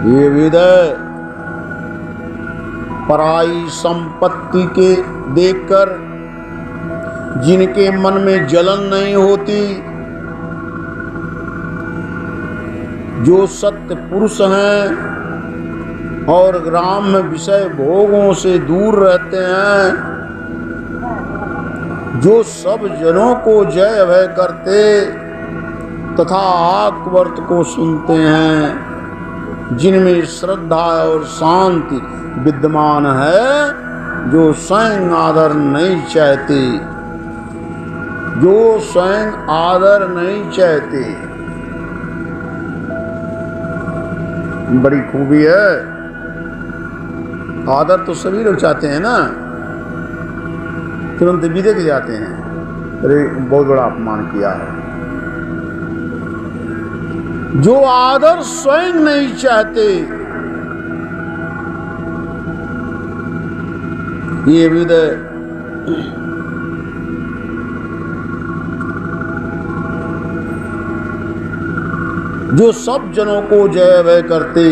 ये विदय पराई संपत्ति के देखकर जिनके मन में जलन नहीं होती, जो सत्य पुरुष हैं और ग्राम्य विषय भोगों से दूर रहते हैं, जो सब जनों को जय अभय करते तथा आत्मवर्त को सुनते हैं, जिनमें श्रद्धा और शांति विद्यमान है, जो स्वयं आदर नहीं चाहते, जो स्वयं आदर नहीं चाहते। बड़ी खूबी है। आदर तो सभी लोग चाहते हैं ना, तुरंत विदे के जाते हैं, अरे बहुत बड़ा अपमान किया है। जो आदर स्वयं नहीं चाहते, ये विदय जो सब जनों को जय भय करते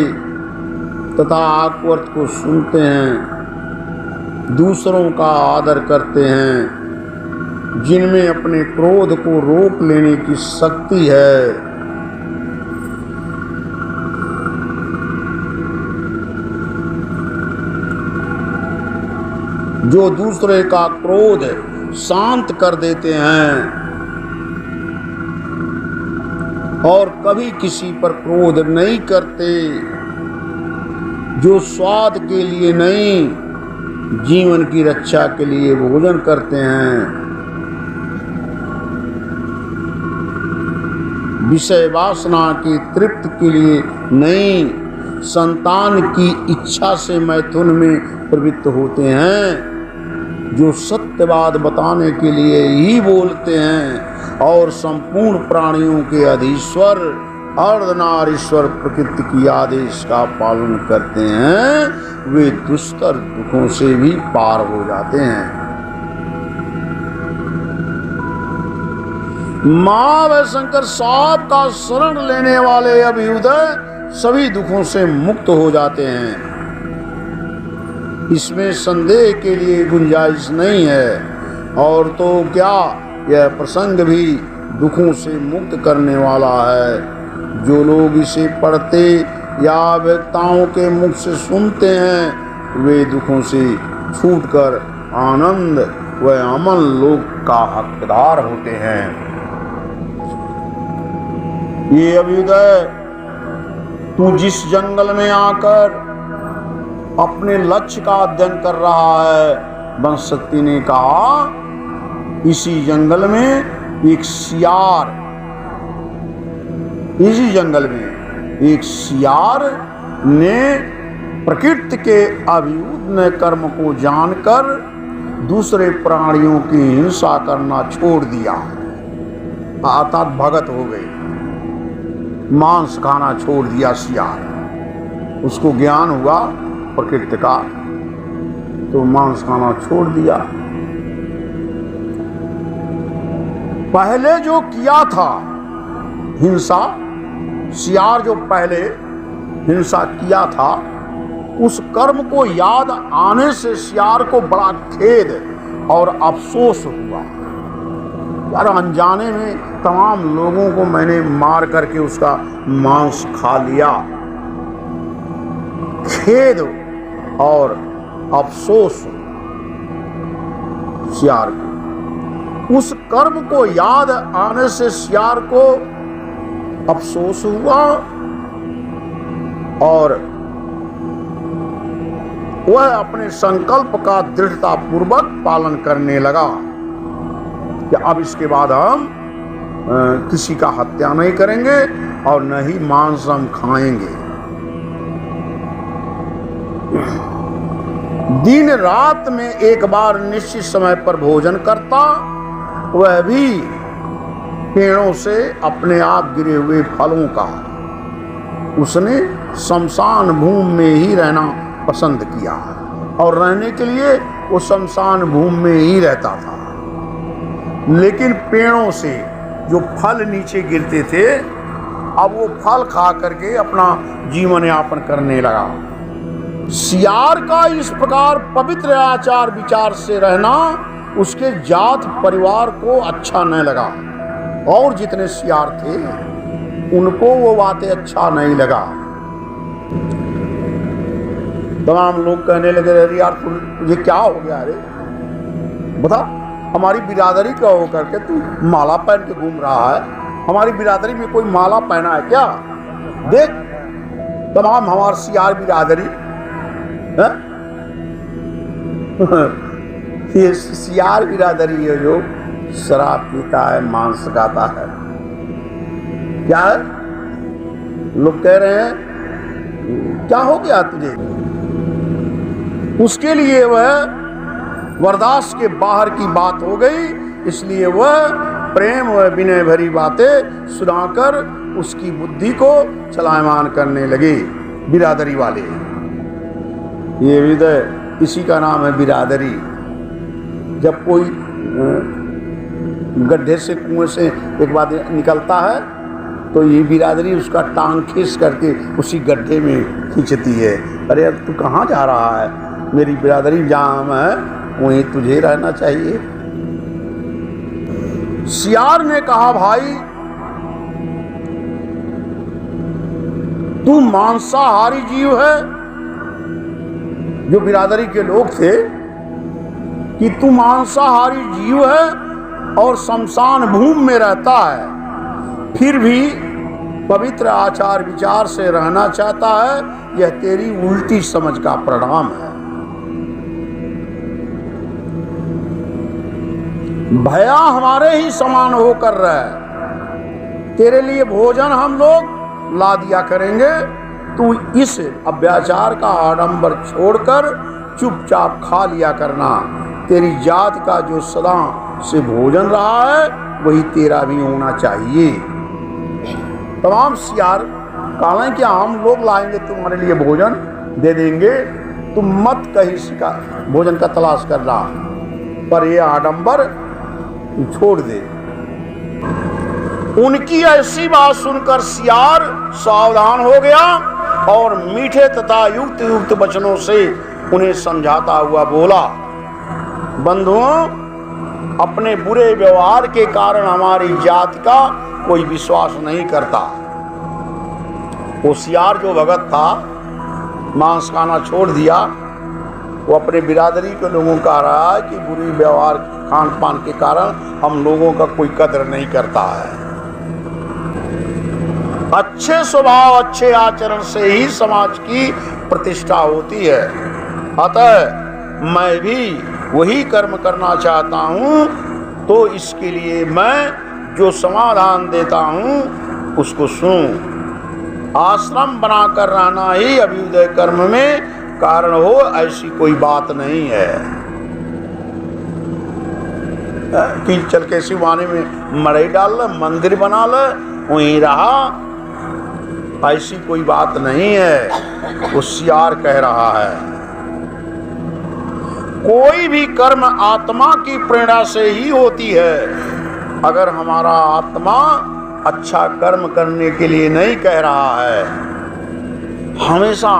तथा आत्मवर्त को सुनते हैं, दूसरों का आदर करते हैं, जिनमें अपने क्रोध को रोक लेने की शक्ति है, जो दूसरे का क्रोध शांत कर देते हैं और कभी किसी पर क्रोध नहीं करते, जो स्वाद के लिए नहीं जीवन की रक्षा के लिए भोजन करते हैं, विषय वासना की तृप्ति के लिए नहीं, संतान की इच्छा से मैथुन में प्रवृत्त होते हैं, जो सत्यवाद बताने के लिए ही बोलते हैं और संपूर्ण प्राणियों के अधीश्वर अर्धनारीश्वर प्रकृति की आदेश का पालन करते हैं, वे दुष्कर दुखों से भी पार हो जाते हैं। महावैर शंकर साहब का शरण लेने वाले अभ्युदय सभी दुखों से मुक्त हो जाते हैं, इसमें संदेह के लिए गुंजाइश नहीं है। और तो क्या, यह प्रसंग भी दुखों से मुक्त करने वाला है। जो लोग इसे पढ़ते या वक्ताओं के मुख से सुनते हैं, वे दुखों से छूटकर आनंद व अमन लोक का हकदार होते हैं। ये अभ्युदय, तू जिस जंगल में आकर अपने लक्ष्य का अध्ययन कर रहा है, वनशक्ति ने कहा, इसी जंगल में एक सियार, इसी जंगल में एक सियार ने प्रकृति के अभियुद्ध कर्म को जानकर दूसरे प्राणियों की हिंसा करना छोड़ दिया, अर्थात भगत हो गई, मांस खाना छोड़ दिया सियार। उसको ज्ञान हुआ प्रकृति का, तो मांस खाना छोड़ दिया। पहले जो किया था हिंसा, सियार जो पहले हिंसा किया था, उस कर्म को याद आने से सियार को बड़ा खेद और अफसोस हुआ। यार, अनजाने में तमाम लोगों को मैंने मार करके उसका मांस खा लिया। खेद और अफसोस सियार को, उस कर्म को याद आने से सियार को अफसोस हुआ और वह अपने संकल्प का दृढ़ता पूर्वक पालन करने लगा कि अब इसके बाद हम किसी का हत्या नहीं करेंगे और न ही मांस हम खाएंगे। दिन रात में एक बार निश्चित समय पर भोजन करता, वह भी पेड़ों से अपने आप गिरे हुए फलों का। उसने शमशान भूमि में ही रहना पसंद किया और रहने के लिए वो शमशान भूमि में ही रहता था। लेकिन पेड़ों से जो फल नीचे गिरते थे अब वो फल खा करके अपना जीवन यापन करने लगा। सियार का इस प्रकार पवित्र आचार विचार से रहना उसके जात परिवार को अच्छा नहीं लगा, और जितने सियार थे उनको वो बातें अच्छा नहीं लगा। तमाम लोग कहने लगे, अरे यार तुझे क्या हो गया, अरे बता, हमारी बिरादरी का हो करके तू माला पहन के घूम रहा है, हमारी बिरादरी में कोई माला पहना है क्या? देख तमाम हमारी सियार बिरादरी है ये सियार बिरादरी है जो शराब पीता है, मांस खाता है। क्या है? लोग कह रहे हैं क्या हो गया तुझे? उसके लिए वह बर्दाश्त के बाहर की बात हो गई, इसलिए वह प्रेम व विनय भरी बातें सुनाकर उसकी बुद्धि को चलायमान करने लगे। बिरादरी वाले, ये विदय इसी का नाम है बिरादरी। जब कोई गड्ढे से कुएं से एक बार निकलता है तो ये बिरादरी उसका टांग खींच करके उसी गड्ढे में खींचती है। अरे यार तू कहाँ जा रहा है? मेरी बिरादरी जहाँ है वहीं तुझे रहना चाहिए। सियार ने कहा, भाई तू मांसाहारी जीव है, जो बिरादरी के लोग थे, कि तू मांसाहारी जीव है और शमशान भूमि में रहता है, फिर भी पवित्र आचार विचार से रहना चाहता है, यह तेरी उल्टी समझ का परिणाम है। भया हमारे ही समान होकर रहे, तेरे लिए भोजन हम लोग ला दिया करेंगे, तू इस अत्याचार का आडंबर छोड़कर चुपचाप खा लिया करना। तेरी जात का जो सदा से भोजन रहा है वही तेरा भी होना चाहिए। तमाम सियार कहा कि हम लोग लाएंगे तुम्हारे लिए भोजन, दे देंगे, तुम मत कहीं का भोजन का तलाश करना, पर ये आडंबर छोड़ दे। उनकी ऐसी बात सुनकर सियार सावधान हो गया और मीठे तथा युक्त युक्त वचनों से उन्हें समझाता हुआ बोला, बंधुओं, अपने बुरे व्यवहार के कारण हमारी जाति का कोई विश्वास नहीं करता। वो सियार जो भगत था, मांस खाना छोड़ दिया, वो अपने बिरादरी के लोगों का रहा है कि बुरी व्यवहार खान पान के कारण हम लोगों का कोई कदर नहीं करता है। अच्छे स्वभाव अच्छे आचरण से ही समाज की प्रतिष्ठा होती है। अतः मैं भी वही कर्म करना चाहता हूँ, तो इसके लिए मैं जो समाधान देता हूँ उसको सुन। आश्रम बनाकर रहना ही अभ्युदय कर्म में कारण हो, ऐसी कोई बात नहीं है कि चल के शिवानी में मड़ई डाल ले, मंदिर बना ले, वहीं रहा, ऐसी कोई बात नहीं है। वो सियार कह रहा है, कोई भी कर्म आत्मा की प्रेरणा से ही होती है। अगर हमारा आत्मा अच्छा कर्म करने के लिए नहीं कह रहा है, हमेशा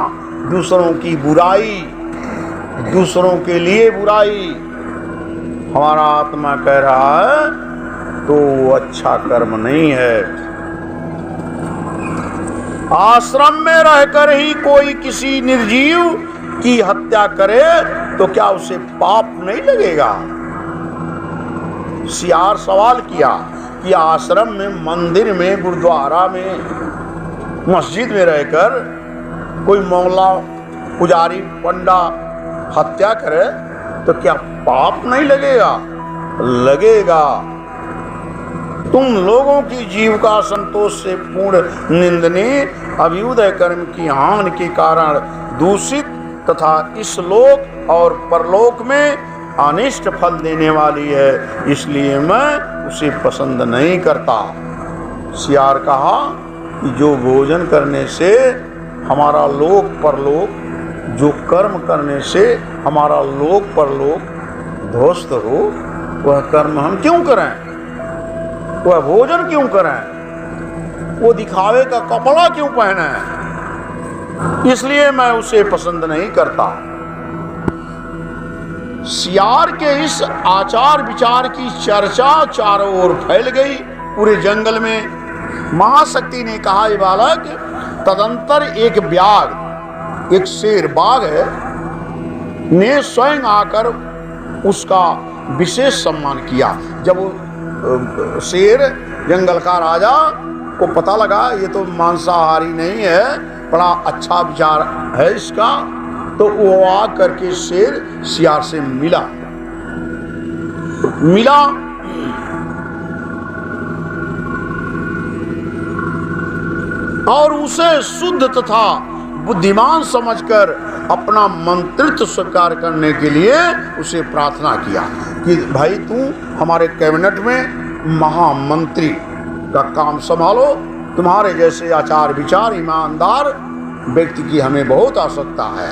दूसरों की बुराई, दूसरों के लिए बुराई हमारा आत्मा कह रहा है, तो अच्छा कर्म नहीं है। आश्रम में रहकर ही कोई किसी निर्जीव की हत्या करे तो क्या उसे पाप नहीं लगेगा? सियार सवाल किया कि आश्रम में, मंदिर में, गुरुद्वारा में, मस्जिद में रहकर कोई मौला, पुजारी, पंडा हत्या करे तो क्या पाप नहीं लगेगा? लगेगा। तुम लोगों की जीविका संतोष से पूर्ण निंदनीय अभ्युदय कर्म की हानि के कारण दूषित तथा इस लोक और परलोक में अनिष्ट फल देने वाली है, इसलिए मैं उसे पसंद नहीं करता। सियार कहा कि जो भोजन करने से हमारा लोक परलोक, जो कर्म करने से हमारा लोक परलोक ध्वस्त हो, वह कर्म हम क्यों करें? वह भोजन क्यों करें? वो दिखावे का कपड़ा क्यों पहने है, इसलिए मैं उसे पसंद नहीं करता। सियार के इस आचार विचार की चर्चा चारों ओर फैल गई पूरे जंगल में। महाशक्ति ने कहा, ये बालक, तदंतर एक व्याघ्र, एक शेर बाघ है, ने स्वयं आकर उसका विशेष सम्मान किया। जब वो शेर, जंगल का राजा को पता लगा ये तो मांसाहारी नहीं है, बड़ा अच्छा विचार है इसका, तो वो आ करके शेर सियार से मिला और उसे शुद्ध तथा बुद्धिमान समझकर अपना मंत्रित्व स्वीकार करने के लिए उसे प्रार्थना किया कि भाई तू हमारे कैबिनेट में महामंत्री का काम संभालो, तुम्हारे जैसे आचार विचार ईमानदार व्यक्ति की हमें बहुत आवश्यकता है।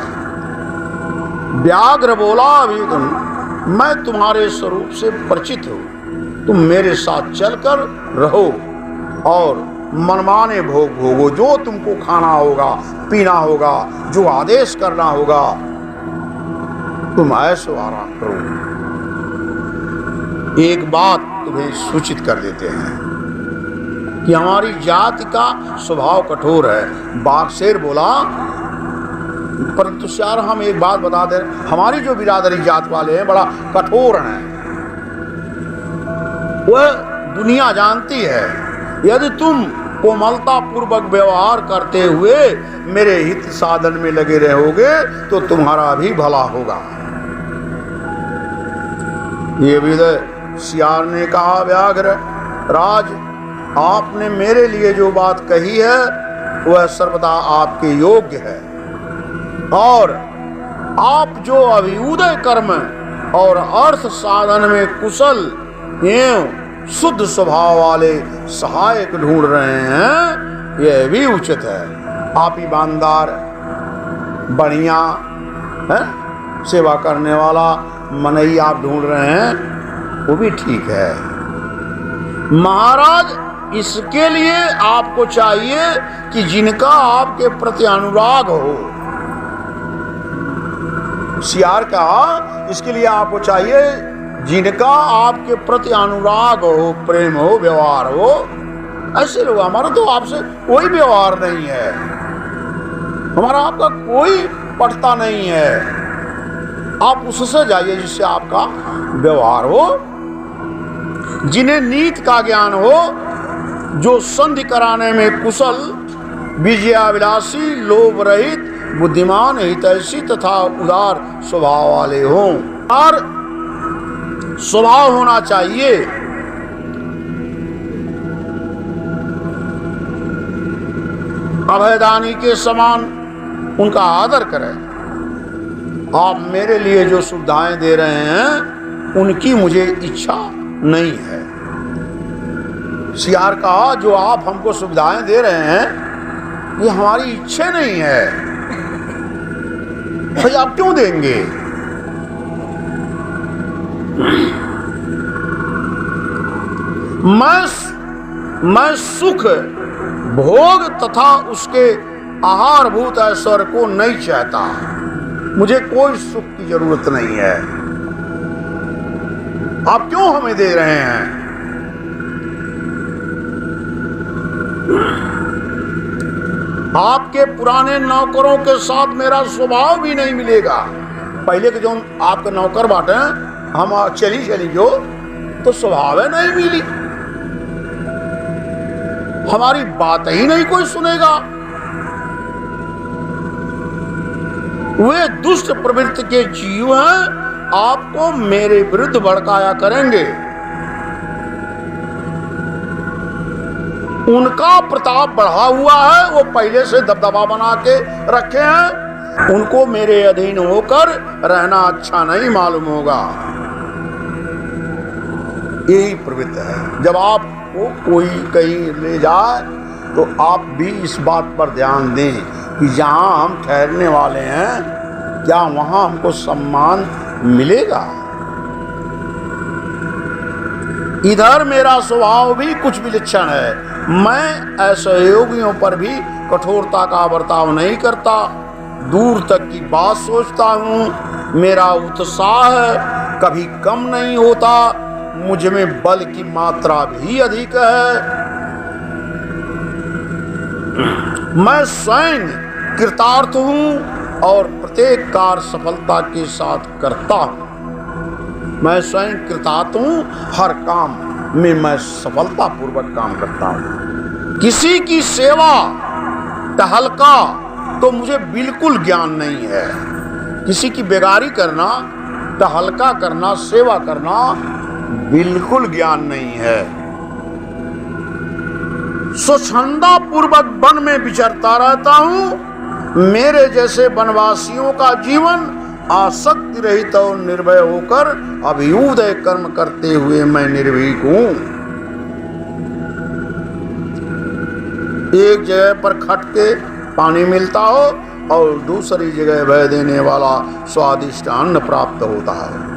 व्याघ्र बोला, अभिगम, मैं तुम्हारे स्वरूप से परिचित हूँ, तुम मेरे साथ चलकर रहो और मनमाने भोग भोगो, जो तुमको खाना होगा, पीना होगा, जो आदेश करना होगा, तुम ऐसो आराम करो। एक बात तुम्हें सूचित कर देते हैं कि हमारी जाति का स्वभाव कठोर है। बाघ शेर बोला, परंतु यार हम एक बात बता दें, हमारी जो बिरादरी जात वाले हैं बड़ा कठोर हैं, वह दुनिया जानती है। यदि तुम कोमलता पूर्वक व्यवहार करते हुए मेरे हित साधन में लगे रहोगे तो तुम्हारा भी भला होगा। ये विदय सियार ने कहा, व्याघ्र राज, आपने मेरे लिए जो बात कही है वह सर्वदा आपके योग्य है, और आप जो अभिउदय कर्म और अर्थ साधन में कुशल एवं शुद्ध स्वभाव वाले सहायक ढूंढ रहे हैं, यह भी उचित है। आप ईमानदार, बढ़िया है, सेवा करने वाला मनई आप ढूंढ रहे हैं, वो भी ठीक है। महाराज, इसके लिए आपको चाहिए कि जिनका आपके प्रति अनुराग हो। सियार कहा, इसके लिए आपको चाहिए जिनका आपके प्रति अनुराग हो, प्रेम हो, व्यवहार हो। ऐसे लोग, हमारा तो आपसे कोई व्यवहार नहीं है, हमारा आपका कोई पटता नहीं है। आप उससे जाइए जिससे आपका व्यवहार हो, जिन्हें नीति का ज्ञान हो, जो संधि कराने में कुशल, विजयाभिलाषी, लोभ रहित, बुद्धिमान, हितैषी तथा उदार स्वभाव वाले हों। और स्वभाव होना चाहिए अभयदानी के समान, उनका आदर करें। आप मेरे लिए जो सुविधाएं दे रहे हैं उनकी मुझे इच्छा नहीं है। सियार कहा, जो आप हमको सुविधाएं दे रहे हैं ये हमारी इच्छा नहीं है, भाई आप क्यों देंगे? मैं सुख, भोग तथा उसके आहारभूत ऐश्वर्य को नहीं चाहता, मुझे कोई सुख की जरूरत नहीं है। आप क्यों हमें दे रहे हैं? आपके पुराने नौकरों के साथ मेरा स्वभाव भी नहीं मिलेगा। पहले के जो आपके नौकर बाटे हम चली जो तो स्वभाव है नहीं मिली, हमारी बात ही नहीं कोई सुनेगा। वे दुष्ट प्रवृत्ति के जीव हैं, आपको मेरे विरुद्ध भड़काया करेंगे। उनका प्रताप बढ़ा हुआ है, वो पहले से दबदबा बना के रखे हैं, उनको मेरे अधीन होकर रहना अच्छा नहीं मालूम होगा। यही प्रवृत्ति है। जब आपको कोई कहीं ले जाए तो आप भी इस बात पर ध्यान दें कि जहां हम ठहरने वाले हैं क्या वहां हमको सम्मान मिलेगा। इधर मेरा स्वभाव भी कुछ विलक्षण है, मैं ऐसे योगियों पर भी कठोरता का बर्ताव नहीं करता, दूर तक की बात सोचता हूँ। मेरा उत्साह कभी कम नहीं होता, मुझ में बल की मात्रा भी अधिक है। मैं स्वयं कृतार्थ हूँ और प्रत्येक कार्य सफलता के साथ करता हूँ। मैं स्वयं कृतार्थ हूँ, हर काम में मैं सफलता पूर्वक काम करता हूँ। किसी की सेवा टहलका तो मुझे बिल्कुल ज्ञान नहीं है। किसी की बेगारी करना, टहलका करना, सेवा करना बिल्कुल ज्ञान नहीं है। स्वच्छंदा पूर्वक वन में विचरता रहता हूँ। मेरे जैसे वनवासियों का जीवन आसक्ति रहित और निर्भय होकर अभ्युदय कर्म करते हुए मैं निर्भीक हूँ। एक जगह पर खट के पानी मिलता हो और दूसरी जगह भय देने वाला स्वादिष्ट अन्न प्राप्त होता है।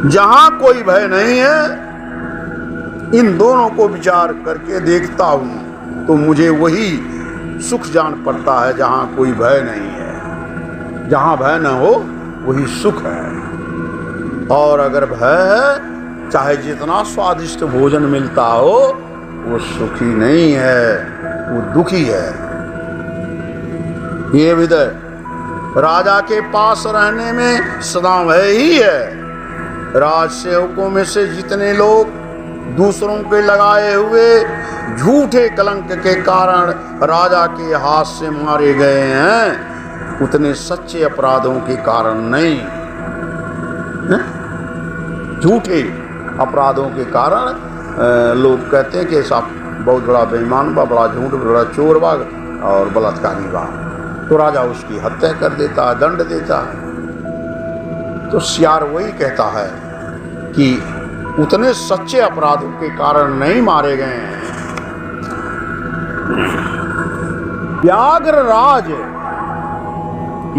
जहां कोई भय नहीं है, इन दोनों को विचार करके देखता हूं तो मुझे वही सुख जान पड़ता है जहां कोई भय नहीं है। जहां भय न हो वही सुख है। और अगर भय है, चाहे जितना स्वादिष्ट भोजन मिलता हो, वो सुखी नहीं है, वो दुखी है। ये विदय राजा के पास रहने में सदा भय ही है। राजसेवकों में से जितने लोग दूसरों के लगाए हुए झूठे कलंक के कारण राजा के हाथ से मारे गए हैं, उतने सच्चे अपराधों के कारण नहीं। झूठे अपराधों के कारण लोग कहते हैं कि ऐसा बहुत बड़ा बेईमान बा, बड़ा झूठ, बड़ा चोर बा और बलात्कारी बा, तो राजा उसकी हत्या कर देता है, दंड देता है। तो सियार वही कहता है कि उतने सच्चे अपराधों के कारण नहीं मारे गए हैं। व्याघ्र राज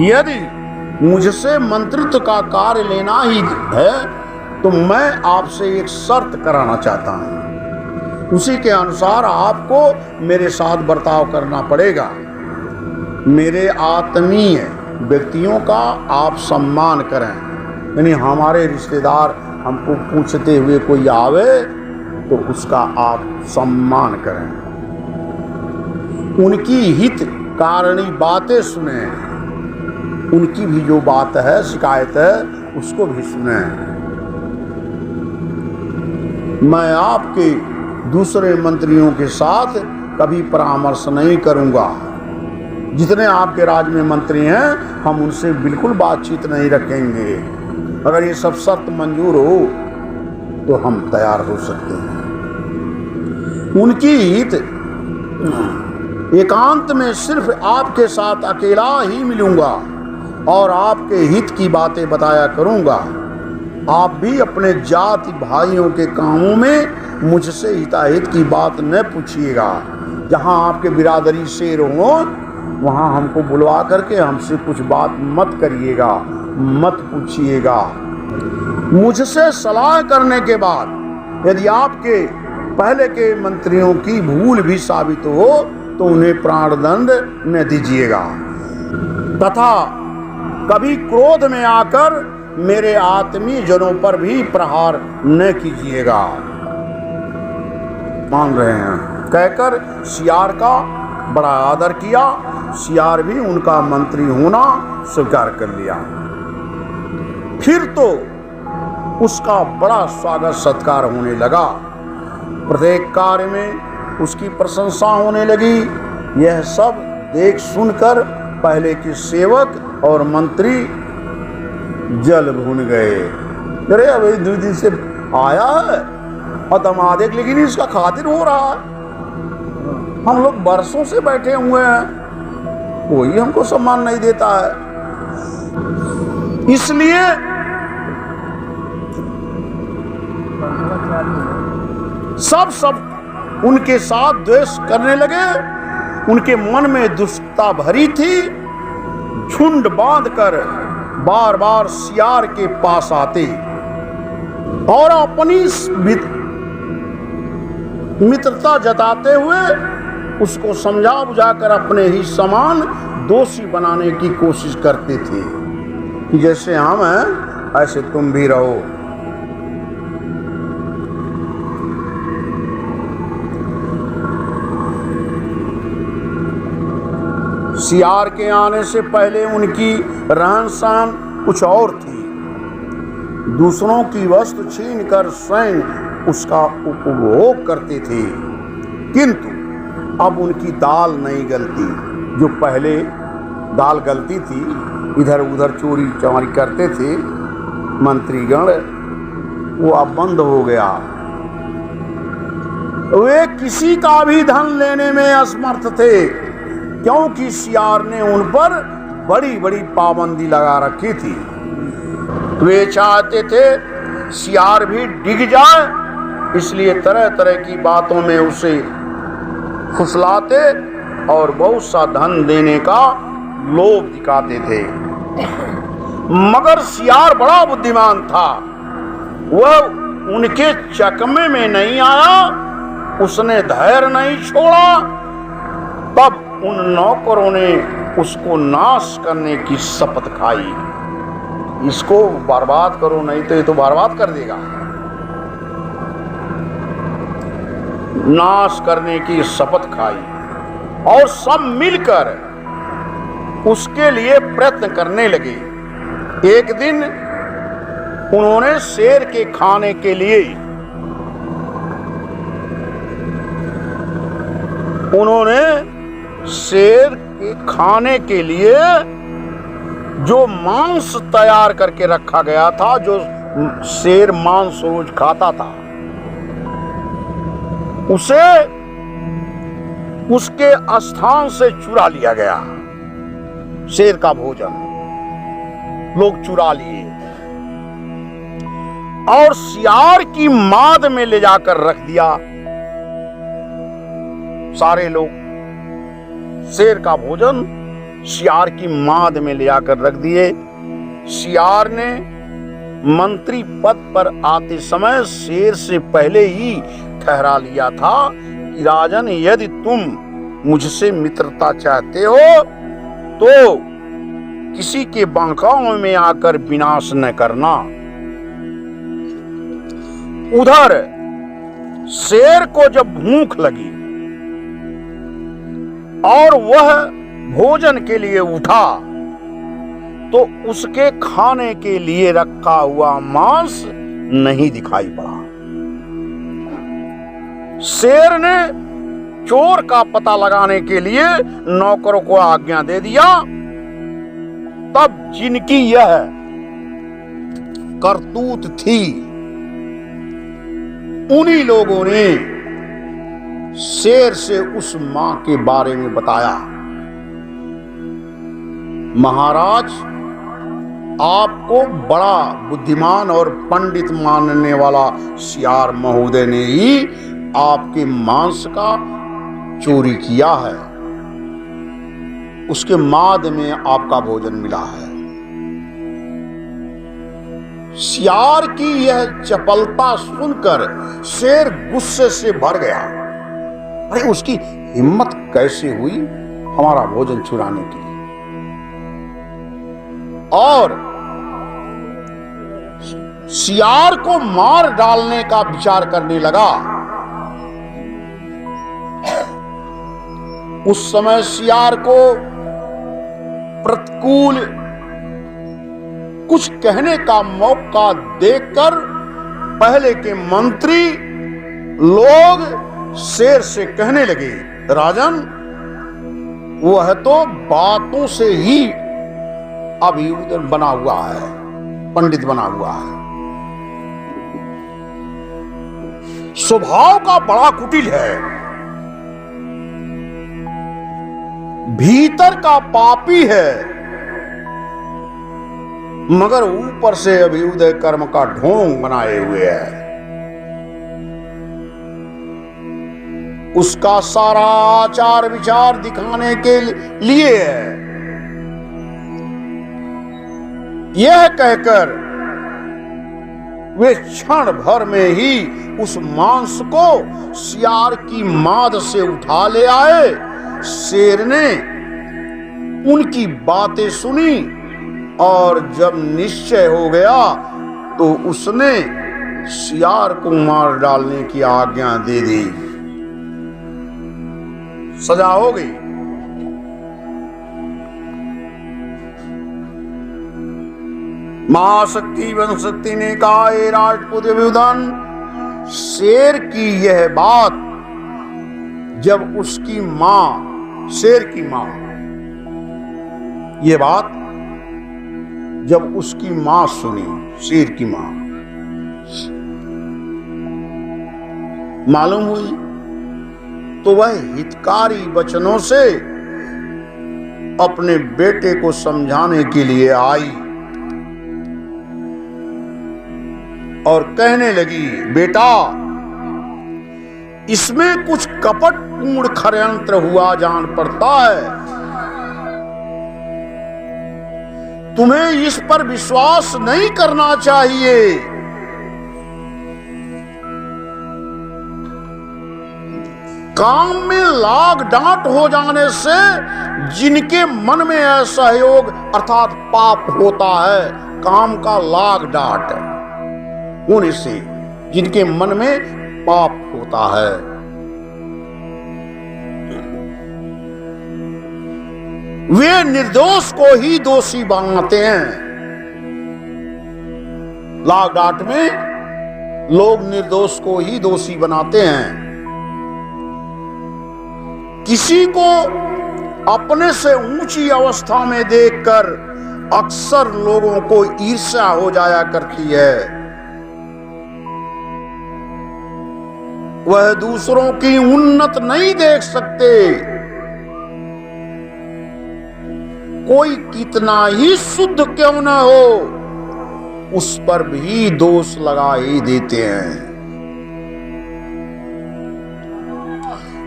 यदि मुझसे मंत्रित्व का कार्य लेना ही है तो मैं आपसे एक शर्त कराना चाहता हूं। उसी के अनुसार आपको मेरे साथ बर्ताव करना पड़ेगा। मेरे आत्मीय व्यक्तियों का आप सम्मान करें, यानी हमारे रिश्तेदार हमको पूछते हुए कोई आवे तो उसका आप सम्मान करें। उनकी हित कारणी बातें सुने, उनकी भी जो बात है, शिकायत है, उसको भी सुने। मैं आपके दूसरे मंत्रियों के साथ कभी परामर्श नहीं करूंगा। जितने आपके राज में मंत्री हैं, हम उनसे बिल्कुल बातचीत नहीं रखेंगे। अगर ये सब शर्त मंजूर हो तो हम तैयार हो सकते हैं। उनकी हित एकांत में सिर्फ आपके साथ अकेला ही मिलूंगा और आपके हित की बातें बताया करूंगा। आप भी अपने जाति भाइयों के कामों में मुझसे हिताहित की बात न पूछिएगा। जहां आपके बिरादरी शेर हो वहां हमको बुलवा करके हमसे कुछ बात मत करिएगा, मत पूछिएगा। मुझसे सलाह करने के बाद यदि आपके पहले के मंत्रियों की भूल भी साबित हो तो उन्हें प्राणदंड न दीजिएगा तथा कभी क्रोध में आकर मेरे आत्मीय जनों पर भी प्रहार न कीजिएगा। मान रहे हैं कहकर सियार का बड़ा आदर किया। सियार भी उनका मंत्री होना स्वीकार कर लिया। फिर तो उसका बड़ा स्वागत सत्कार होने लगा। प्रत्येक कार्य में उसकी प्रशंसा होने लगी। यह सब देख सुनकर पहले के सेवक और मंत्री जल भून गए। अरे अभी 2 दिन से आया है और दमादेक, लेकिन इसका खातिर हो रहा है। हम लोग बरसों से बैठे हुए हैं, कोई हमको सम्मान नहीं देता है। इसलिए सब उनके साथ द्वेष करने लगे। उनके मन में दुष्टता भरी थी। झुंड बांधकर बार बार सियार के पास आते और अपनी मित्रता जताते हुए उसको समझा बुझाकर अपने ही समान दोषी बनाने की कोशिश करते थे कि जैसे हम हैं ऐसे तुम भी रहो। सियार के आने से पहले उनकी रहन सहन कुछ और थी। दूसरों की वस्तु छीनकर स्वयं उसका उपभोग करते थे, किंतु अब उनकी दाल नहीं गलती। जो पहले दाल गलती थी, इधर उधर चोरी चमारी करते थे मंत्रीगण, वो अब बंद हो गया। वे किसी का भी धन लेने में असमर्थ थे, क्योंकि सियार ने उन पर बड़ी बड़ी पाबंदी लगा रखी थी। वे चाहते थे सियार भी डिग जाए, इसलिए तरह तरह की बातों में उसे फुसलाते और बहुत सा धन देने का लोभ दिखाते थे। मगर सियार बड़ा बुद्धिमान था, वह उनके चकमे में नहीं आया, उसने धैर्य नहीं छोड़ा। तब उन नौकरों ने उसको नाश करने की शपथ खाई। इसको बर्बाद करो, नहीं तो ये तो बर्बाद कर देगा। नाश करने की शपथ खाई और सब मिलकर उसके लिए प्रयत्न करने लगे। एक दिन उन्होंने शेर के खाने के लिए जो मांस तैयार करके रखा गया था, जो शेर मांस रोज खाता था, उसे उसके स्थान से चुरा लिया गया। शेर का भोजन लोग चुरा लिए और सियार की माद में ले जाकर रख दिया। सारे लोग शेर का भोजन सियार की माद में ले जाकर रख दिए। सियार ने मंत्री पद पर आते समय शेर से पहले ही ठहरा लिया था कि राजन, यदि तुम मुझसे मित्रता चाहते हो तो किसी के बांकाओं में आकर विनाश न करना। उधर शेर को जब भूख लगी और वह भोजन के लिए उठा तो उसके खाने के लिए रखा हुआ मांस नहीं दिखाई पड़ा। शेर ने चोर का पता लगाने के लिए नौकरों को आज्ञा दे दिया। तब जिनकी यह करतूत थी, उन्हीं लोगों ने शेर से उस मां के बारे में बताया। महाराज, आपको बड़ा बुद्धिमान और पंडित मानने वाला सियार महोदय ने ही आपके मांस का चोरी किया है। उसके माद में आपका भोजन मिला है। सियार की यह चपलता सुनकर शेर गुस्से से भर गया। अरे, उसकी हिम्मत कैसे हुई हमारा भोजन चुराने की। और सियार को मार डालने का विचार करने लगा। उस समय सियार को प्रतिकूल कुछ कहने का मौका देकर पहले के मंत्री लोग शेर से कहने लगे, राजन, वह तो बातों से ही अभी उधर बना हुआ है, पंडित बना हुआ है, स्वभाव का बड़ा कुटिल है, भीतर का पापी है, मगर ऊपर से अभ्युदय कर्म का ढोंग बनाए हुए है। उसका सारा आचार विचार दिखाने के लिए है। यह कहकर वे क्षण भर में ही उस मांस को सियार की माद से उठा ले आए। शेर ने उनकी बातें सुनी और जब निश्चय हो गया तो उसने सियार को मार डालने की आज्ञा दे दी। सजा हो गई। महाशक्ति वनशक्ति ने कहा, हे राजपूत विदन, शेर की यह बात जब उसकी मां, शेर की मां, यह बात जब उसकी मां सुनी, शेर की मां मालूम हुई तो वह हितकारी वचनों से अपने बेटे को समझाने के लिए आई और कहने लगी, बेटा, इसमें कुछ कपटपूर्ण षड्यंत्र हुआ जान पड़ता है। तुम्हें इस पर विश्वास नहीं करना चाहिए। काम में लाग डांट हो जाने से जिनके मन में असहयोग अर्थात पाप होता है, काम का लाग डांट होने से जिनके मन में पाप होता है, वे निर्दोष को ही दोषी बनाते हैं। लाग डांट में लोग निर्दोष को ही दोषी बनाते हैं। किसी को अपने से ऊंची अवस्था में देखकर अक्सर लोगों को ईर्ष्या हो जाया करती है। वह दूसरों की उन्नत नहीं देख सकते। कोई कितना ही शुद्ध क्यों न हो, उस पर भी दोष लगा ही देते हैं।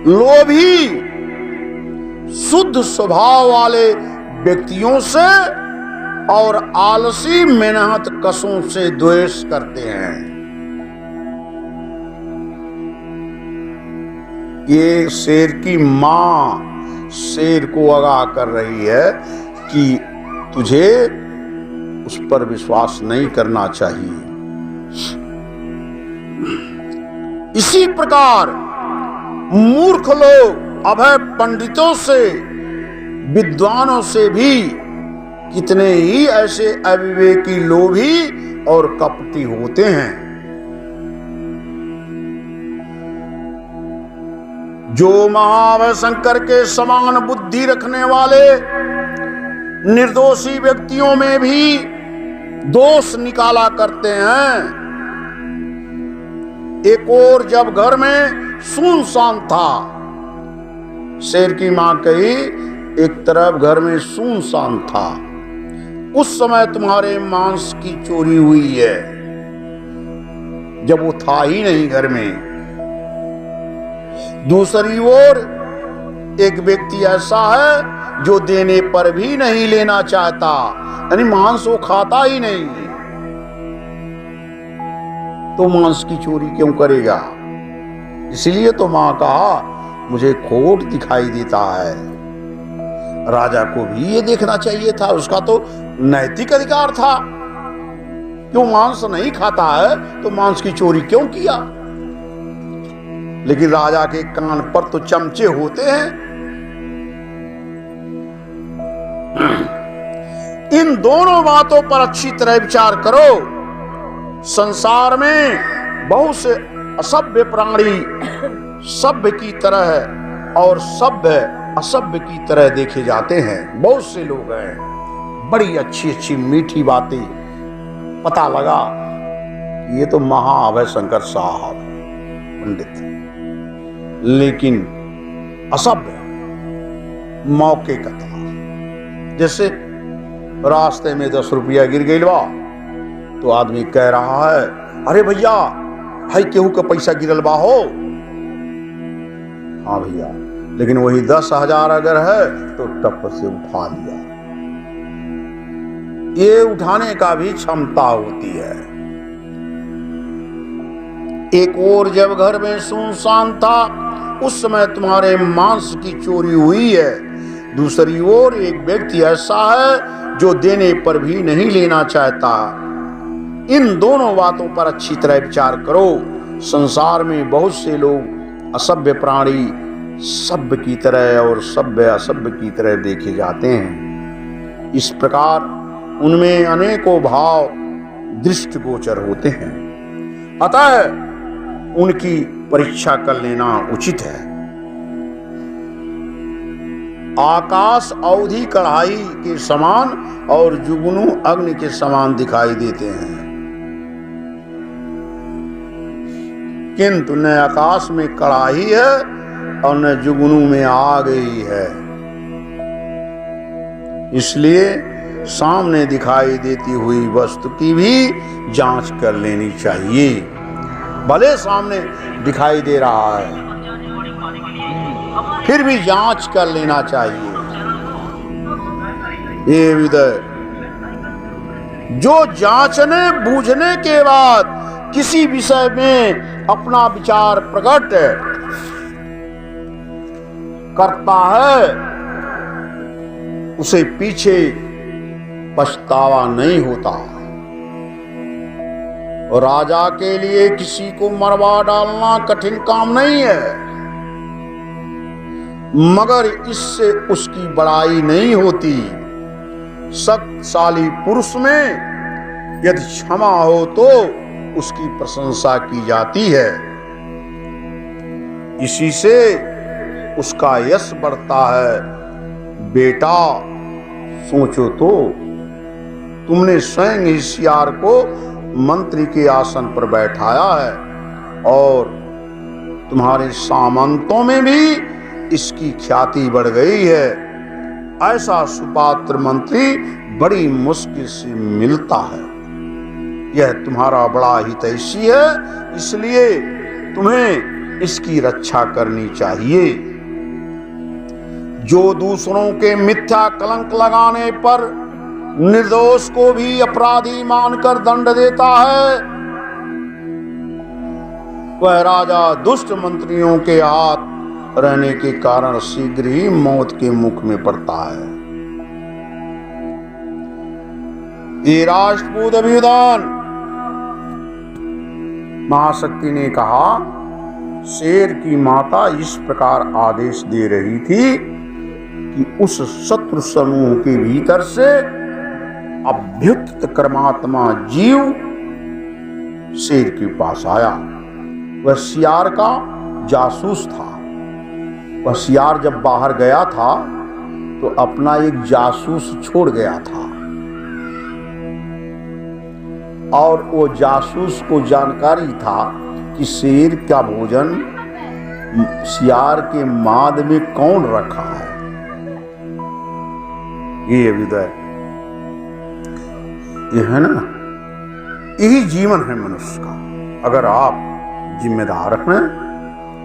लोभी शुद्ध स्वभाव वाले व्यक्तियों से और आलसी मेहनत कशों से द्वेष करते हैं। ये शेर की मां शेर को आगाह कर रही है कि तुझे उस पर विश्वास नहीं करना चाहिए। इसी प्रकार मूर्ख लोग अभय पंडितों से, विद्वानों से भी कितने ही ऐसे अविवेकी लोभी और कपटी होते हैं। जो महावय शंकर के समान बुद्धि रखने वाले निर्दोषी व्यक्तियों में भी दोष निकाला करते हैं। एक और जब घर में सुनसान था, शेर की मां कही, एक तरफ घर में सुनसान था, उस समय तुम्हारे मांस की चोरी हुई है, जब वो था ही नहीं घर में। दूसरी ओर एक व्यक्ति ऐसा है जो देने पर भी नहीं लेना चाहता, यानी मांस वो खाता ही नहीं, तो मांस की चोरी क्यों करेगा? इसलिए तो मां कहा, मुझे खोट दिखाई देता है। राजा को भी ये देखना चाहिए था, उसका तो नैतिक अधिकार था। क्यों मांस नहीं खाता है तो मांस की चोरी क्यों किया? लेकिन राजा के कान पर तो चमचे होते हैं। इन दोनों बातों पर अच्छी तरह विचार करो। संसार में बहुत से असभ्य प्राणी सभ्य की तरह और सभ्य असभ्य की तरह देखे जाते हैं। बहुत से लोग हैं, बड़ी अच्छी अच्छी मीठी बातें, पता लगा ये तो महाअभय शंकर साहब पंडित, लेकिन असभ्य मौके का था। जैसे रास्ते में 10 रुपया गिर गई बा तो आदमी कह रहा है, अरे भैया भाई केहू का पैसा गिरल बा हो। हाँ भैया, लेकिन वही 10,000 अगर है तो टप से उठा लिया। ये उठाने का भी क्षमता होती है। एक और जब घर में सुनसान था, उस समय तुम्हारे मांस की चोरी हुई है। दूसरी ओर एक व्यक्ति ऐसा है जो देने पर भी नहीं लेना चाहता। इन दोनों बातों पर अच्छी तरह विचार करो। संसार में बहुत से लोग असभ्य प्राणी सभ्य की तरह और सभ्य असभ्य की तरह देखे जाते हैं। इस प्रकार उनमें अनेकों भाव दृष्टिगोचर होते हैं। अतः उनकी परीक्षा कर लेना उचित है। आकाश अवधि कढ़ाई के समान और जुगनू अग्नि के समान दिखाई देते हैं, किंतु न आकाश में कढ़ाई है और न जुगनू में आग ही है। इसलिए सामने दिखाई देती हुई वस्तु की भी जांच कर लेनी चाहिए। भले सामने दिखाई दे रहा है, फिर भी जांच कर लेना चाहिए। ये विदय जो जांचने बूझने के बाद किसी विषय में अपना विचार प्रकट करता है, उसे पीछे पछतावा नहीं होता। और राजा के लिए किसी को मरवा डालना कठिन काम नहीं है, मगर इससे उसकी बड़ाई नहीं होती। शक्तिशाली पुरुष में यदि क्षमा हो तो उसकी प्रशंसा की जाती है, इसी से उसका यश बढ़ता है। बेटा सोचो तो, तुमने स्वयं ही सियार को मंत्री के आसन पर बैठाया है और तुम्हारे सामंतों में भी इसकी ख्याति बढ़ गई है। ऐसा सुपात्र मंत्री बड़ी मुश्किल से मिलता है। यह तुम्हारा बड़ा हितैषी है, इसलिए तुम्हें इसकी रक्षा करनी चाहिए। जो दूसरों के मिथ्या कलंक लगाने पर निर्दोष को भी अपराधी मानकर दंड देता है, वह राजा दुष्ट मंत्रियों के हाथ रहने के कारण शीघ्र ही मौत के मुख में पड़ता है। ये राष्ट्रकूट अभिधान महाशक्ति ने कहा, शेर की माता इस प्रकार आदेश दे रही थी कि उस शत्रु समूह के भीतर से अभ्युक्त कर्मात्मा जीव शेर के पास आया। वह सियार का जासूस था। वह सियार जब बाहर गया था तो अपना एक जासूस छोड़ गया था, और वो जासूस को जानकारी था कि शेर का भोजन सियार के माद में कौन रखा है। ये विदय, ये है ना, यही जीवन है मनुष्य का। अगर आप जिम्मेदार हैं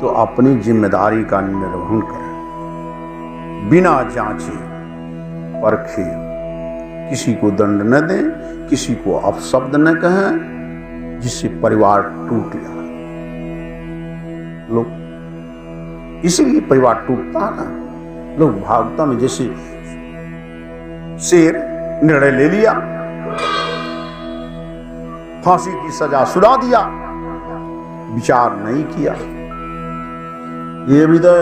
तो अपनी जिम्मेदारी का निर्वहन करें, बिना जांचे परखे, किसी को दंड न दें, किसी को अपशब्द न कहें जिससे परिवार टूट जाए। लोग इसीलिए परिवार टूटता है ना। लोग भागवत में जैसे शेर निर्णय ले लिया, फांसी की सजा सुना दिया, विचार नहीं किया। ये विदय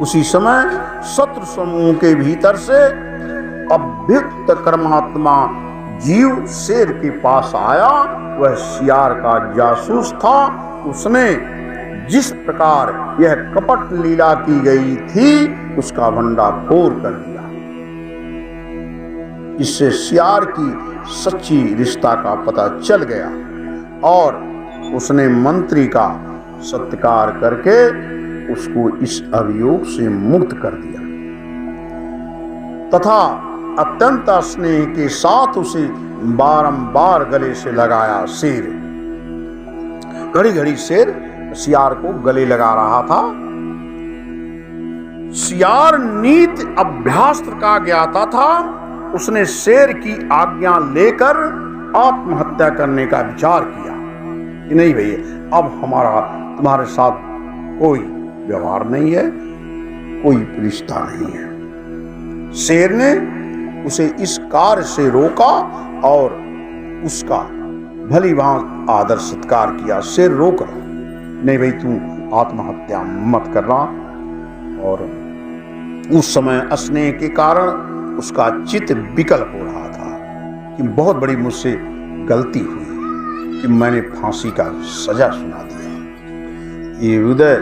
उसी समय शत्रु समूह के भीतर से अभ्युक्त कर्मात्मा जीव शेर के पास आया। वह सियार का जासूस था। उसने जिस प्रकार यह कपट लीला की गई थी उसका भंडाफोड़ कर दिया। इससे सियार की सच्ची रिश्ता का पता चल गया और उसने मंत्री का सत्कार करके उसको इस अभियोग से मुक्त कर दिया तथा अत्यंत स्नेह के साथ उसे बारंबार गले से लगाया। शेर घड़ी घड़ी शेर सियार को गले लगा रहा था। सियार नीति अभ्यास का ज्ञाता था। उसने शेर की आज्ञा लेकर आत्महत्या करने का विचार किया। कि नहीं भैया, अब हमारा तुम्हारे साथ कोई व्यवहार नहीं है, कोई रिश्ता नहीं है। शेर ने उसे इस कार्य से रोका और उसका भली भांति आदर सत्कार किया। शेर रोक रहा, नहीं भाई तू आत्महत्या मत करना। और उस समय स्नेह के कारण उसका चित्त विकल हो रहा था कि बहुत बड़ी मुझसे गलती हुई कि मैंने फांसी का सजा सुना दिया। ये हृदय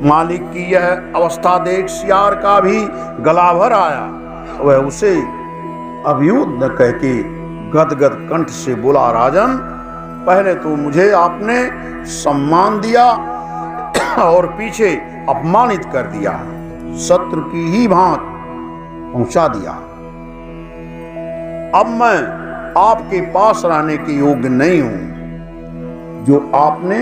मालिक की यह अवस्था देख सियार का भी गला भर आया। वह उसे अभियुक्त न कह के गदगद कंठ से बोला, राजन, पहले तो मुझे आपने सम्मान दिया और पीछे अपमानित कर दिया, शत्रु की ही भांति पहुंचा दिया। अब मैं आपके पास रहने के योग्य नहीं हूं। जो आपने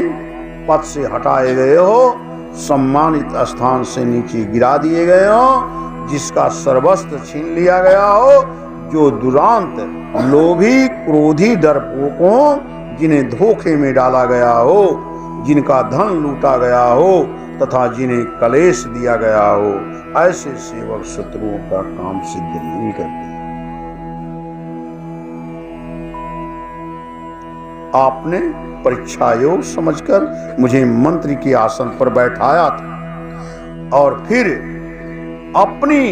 पद से हटाए गए हो, सम्मानित स्थान से नीचे गिरा दिए गए हो, जिसका सर्वस्व छीन लिया गया हो, जो दुरांत लोभी क्रोधी डरपोकों, जिन्हें धोखे में डाला गया हो, जिनका धन लूटा गया हो तथा जिन्हें कलेश दिया गया हो, ऐसे सेवक शत्रुओं का काम सिद्ध नहीं करते। आपने परीक्षा योग समझकर मुझे मंत्री के आसन पर बैठाया था और फिर अपनी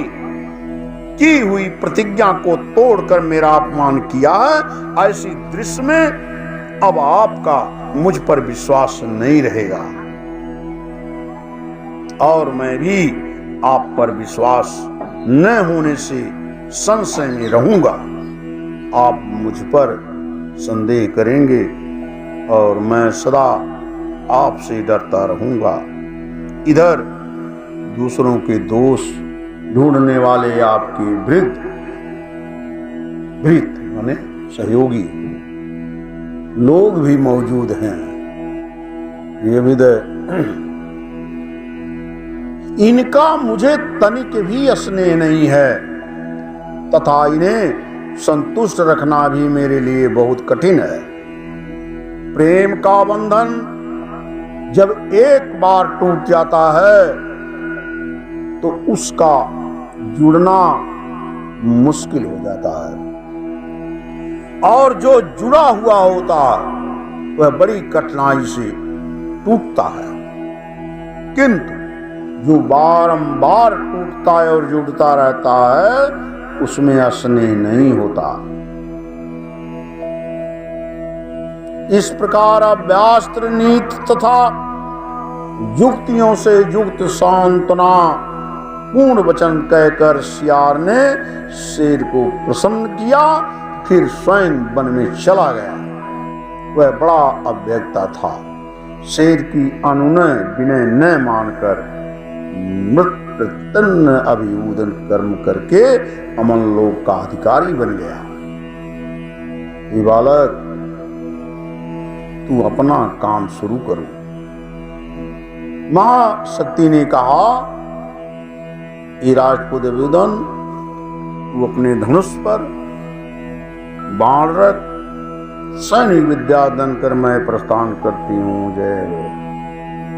की हुई प्रतिज्ञा को तोड़कर मेरा अपमान किया है। ऐसी दृश्य में अब आपका मुझ पर विश्वास नहीं रहेगा और मैं भी आप पर विश्वास न होने से संशय में रहूंगा। आप मुझ पर संदेह करेंगे और मैं सदा आपसे डरता रहूंगा। इधर दूसरों के दोष ढूंढने वाले आपके भृत्य माने सहयोगी लोग भी मौजूद हैं। ये विदय इनका मुझे तनिक भी स्नेह नहीं है तथा इन्हें संतुष्ट रखना भी मेरे लिए बहुत कठिन है। प्रेम का बंधन जब एक बार टूट जाता है तो उसका जुड़ना मुश्किल हो जाता है और जो जुड़ा हुआ होता वह बड़ी कठिनाई से टूटता है, किंतु जो बारंबार टूटता है और जुड़ता रहता है उसमें स्नेह नहीं होता। इस प्रकार अभ्यास्त्र नीति तथा युक्तियों से युक्त सांत्वना पूर्ण वचन कहकर सियार ने शेर को प्रसन्न किया, फिर स्वयं वन में चला गया। वह बड़ा अव्यक्ता था। शेर की अनुनय विनय न मानकर मृत तन्न अभिऊदन कर्म करके अमन लोक का अधिकारी बन गया। ये बालक, तू अपना काम शुरू करो। महाशक्ति ने कहा, ये राजपुत अभिऊदन, तू अपने धनुष पर बाण रख, सैनिक विद्या दन कर मैं प्रस्थान करती हूँ। जय